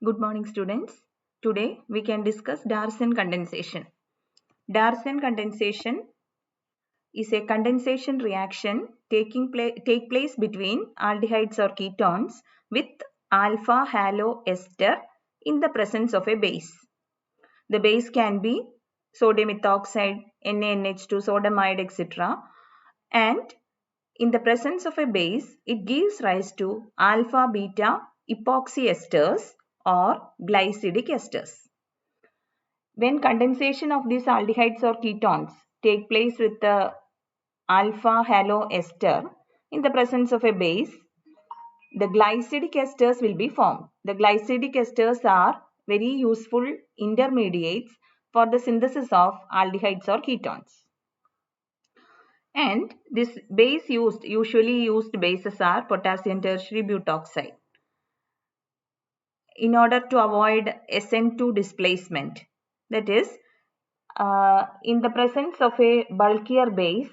Good morning, students. Today we can discuss Darcy condensation. Darcy condensation is a condensation reaction take place between aldehydes or ketones with alpha halo ester in the presence of a base. The base can be sodium ethoxide, NaNH2, sodamide, etc. And in the presence of a base, it gives rise to alpha beta epoxy esters or glycidic esters. When condensation of these aldehydes or ketones take place with the alpha halo ester in the presence of a base, the glycidic esters will be formed. The glycidic esters are very useful intermediates for the synthesis of aldehydes or ketones. And this usually used bases are potassium tertiary butoxide. In order to avoid SN2 displacement, that is, in the presence of a bulkier base,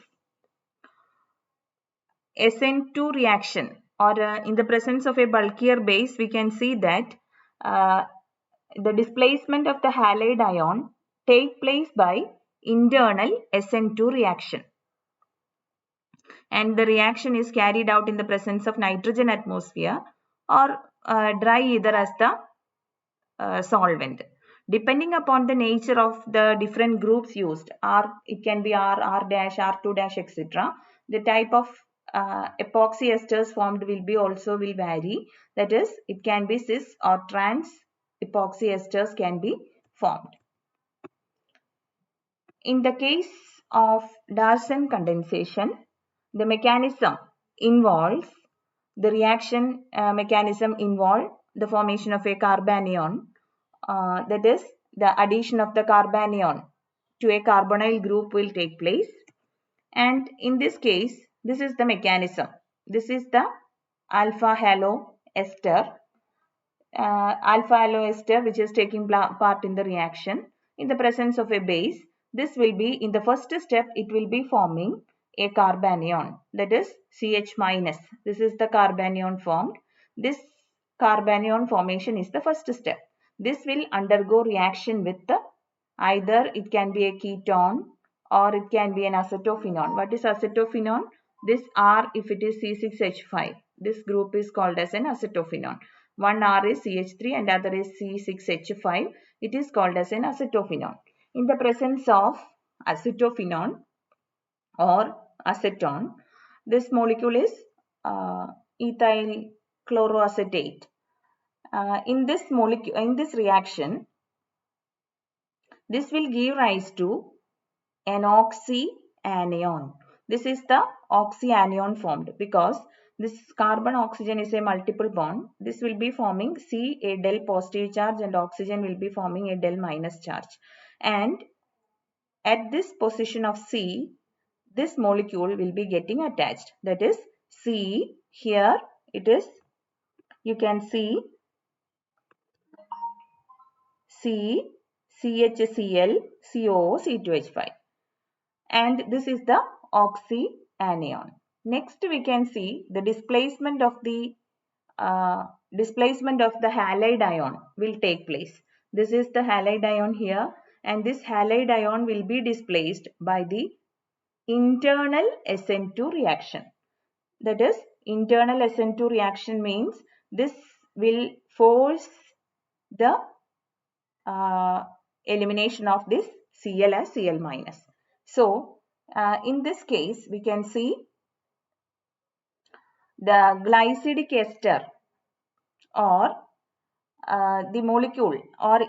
SN2 reaction, or in the presence of a bulkier base, we can see that the displacement of the halide ion take place by internal SN2 reaction. And the reaction is carried out in the presence of nitrogen atmosphere or dry ether as the solvent. Depending upon the nature of the different groups used, it can be R dash, R2 dash, etc. The type of epoxy esters formed will vary. That is, it can be cis or trans epoxy esters can be formed. In the case of Darcy condensation, the mechanism involves the reaction mechanism involves the formation of a carbanion, that is, the addition of the carbanion to a carbonyl group will take place. And in this case, this is the mechanism. This is the alpha halo ester. Alpha halo ester which is taking part in the reaction in the presence of a base. This will be, in the first step, it will be forming a carbanion, that is CH minus. This is the carbanion formed. This carbanion formation is the first step. This will undergo reaction with either it can be a ketone or it can be an acetophenone. What is acetophenone? This R, if it is C6H5, this group is called as an acetophenone. One R is CH3 and other is C6H5. It is called as an acetophenone. In the presence of acetophenone or acetone, this molecule is ethyl chloroacetate. In this reaction, this will give rise to an oxyanion. This is the oxyanion formed because this carbon oxygen is a multiple bond. This will be forming C, a del positive charge, and oxygen will be forming a del minus charge. And at this position of C, this molecule will be getting attached. That is C, here it is, you can see C, CHCl, COO, C2H5. And this is the oxyanion. Next we can see the displacement of the halide ion will take place. This is the halide ion here, and this halide ion will be displaced by the internal SN2 reaction. That is, internal SN2 reaction means this will force the elimination of this Cl as Cl minus. So, in this case, we can see the glycidic ester or the molecule or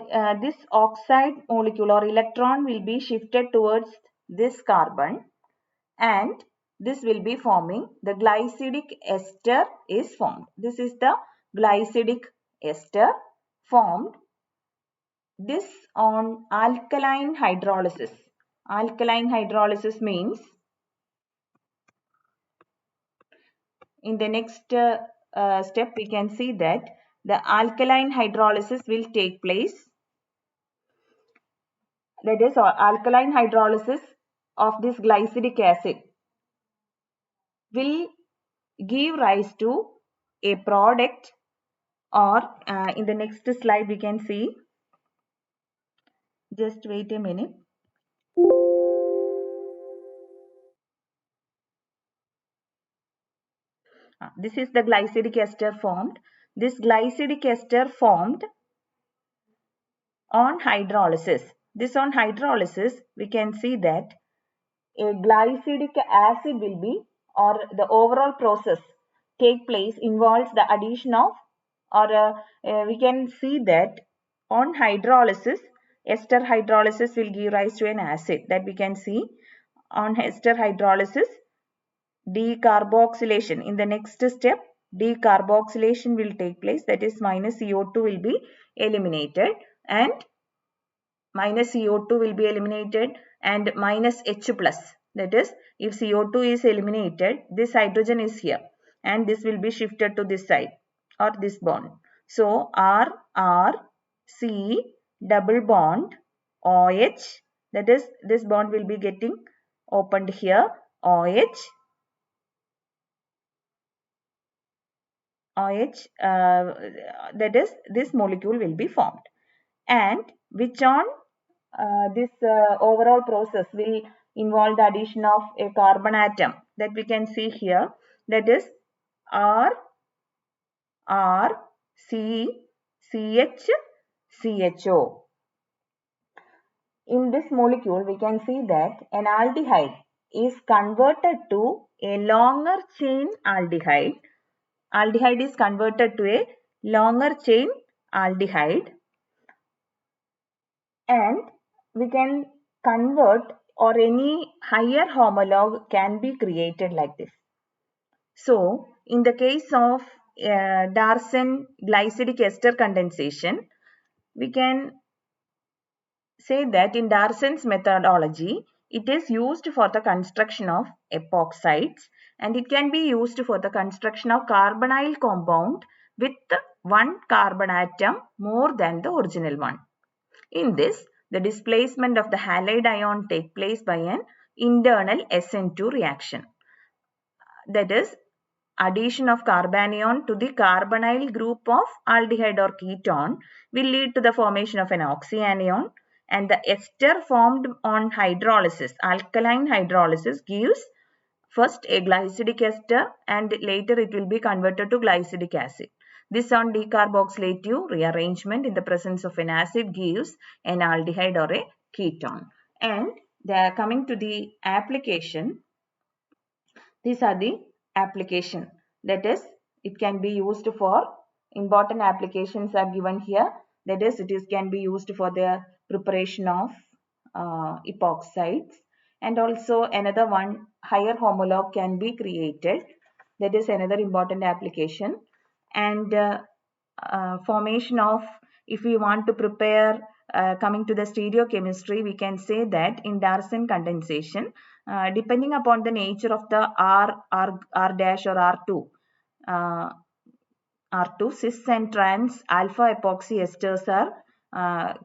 this oxide molecule or electron will be shifted towards this carbon, and this will be forming the glycidic ester is formed. This is the glycidic ester formed. This on alkaline hydrolysis. Alkaline hydrolysis means in the next step we can see that the alkaline hydrolysis will take place. That is, alkaline hydrolysis of this glycidic acid will give rise to a product or in the next slide we can see. Just wait a minute. This is the glycidic ester formed. This glycidic ester formed on hydrolysis. This on hydrolysis, we can see that a glycidic acid will be, or the overall process take place involves the addition of, or we can see that on hydrolysis, ester hydrolysis will give rise to an acid, that we can see on ester hydrolysis. Decarboxylation, in the next step decarboxylation will take place, that is minus CO2 will be eliminated, and minus CO2 will be eliminated and minus H plus, that is if CO2 is eliminated, this hydrogen is here and this will be shifted to this side or this bond. So R C double bond OH, that is this bond will be getting opened here, OH that is this molecule will be formed, and which on this overall process will involve the addition of a carbon atom, that we can see here, that is CHO. In this molecule we can see that an aldehyde is converted to a longer chain aldehyde. Aldehyde is converted to a longer chain aldehyde, and we can convert, or any higher homologue can be created like this. So in the case of Darson glycidic ester condensation, we can say that in Darson's methodology, it is used for the construction of epoxides, and it can be used for the construction of carbonyl compound with one carbon atom more than the original one. In this, the displacement of the halide ion takes place by an internal SN2 reaction. That is, addition of carbanion to the carbonyl group of aldehyde or ketone will lead to the formation of an oxyanion, and the ester formed on hydrolysis, alkaline hydrolysis, gives first a glycidic ester and later it will be converted to glycidic acid. This on decarboxylative rearrangement in the presence of an acid gives an aldehyde or a ketone. And coming to the application, these are the application, that is it can be used for, important applications are given here, that is can be used for the preparation of epoxides, and also another one, higher homologue can be created, that is another important application, and formation of, if we want to prepare, coming to the stereochemistry, we can say that in Darson condensation, depending upon the nature of the R dash or R2, cis and trans alpha epoxy esters are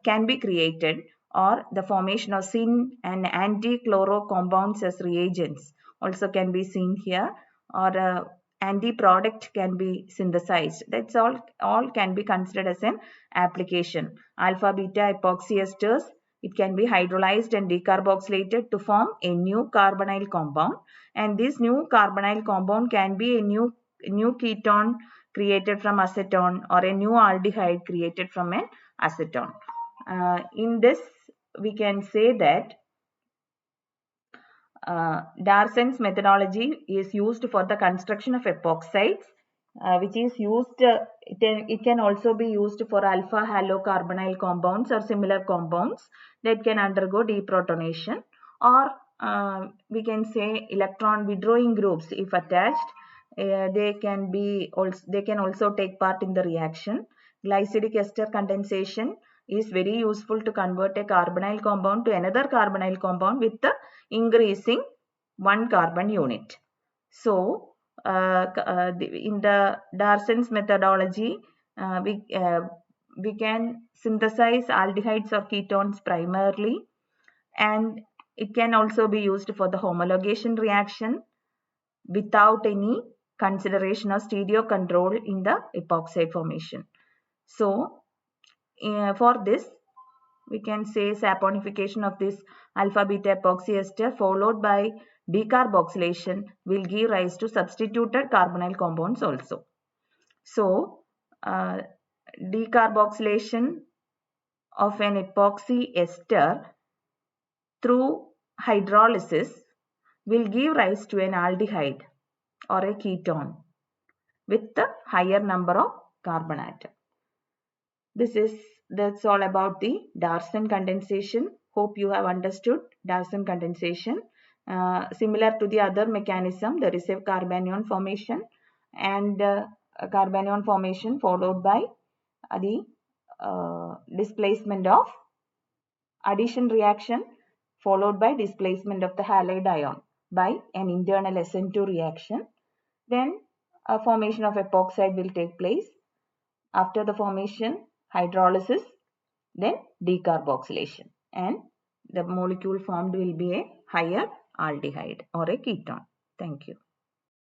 can be created, or the formation of syn and anti-chloro compounds as reagents also can be seen here, or anti-product can be synthesized. That's all can be considered as an application. Alpha beta epoxy esters, it can be hydrolyzed and decarboxylated to form a new carbonyl compound, and this new carbonyl compound can be a new ketone created from acetone, or a new aldehyde created from an acetone. In this, we can say that Darson's methodology is used for the construction of epoxides, which is used, it can also be used for alpha halocarbonyl compounds or similar compounds that can undergo deprotonation, or we can say electron withdrawing groups, if attached, they can also take part in the reaction. Glycidic ester condensation is very useful to convert a carbonyl compound to another carbonyl compound with the increasing one carbon unit. So in the Darson's methodology, we can synthesize aldehydes or ketones primarily, and it can also be used for the homologation reaction without any consideration of stereo control in the epoxide formation. So for this, we can say saponification of this alpha beta epoxy ester followed by decarboxylation will give rise to substituted carbonyl compounds also. So decarboxylation of an epoxy ester through hydrolysis will give rise to an aldehyde or a ketone with the higher number of carbon atom. That's all about the Darcy condensation. Hope you have understood Darcy condensation. Similar to the other mechanism, there is a carbanion formation and carbanion formation followed by the displacement of addition reaction followed by displacement of the halide ion by an internal SN2 reaction. Then a formation of epoxide will take place. After the formation, hydrolysis, then decarboxylation, and the molecule formed will be a higher aldehyde or a ketone. Thank you.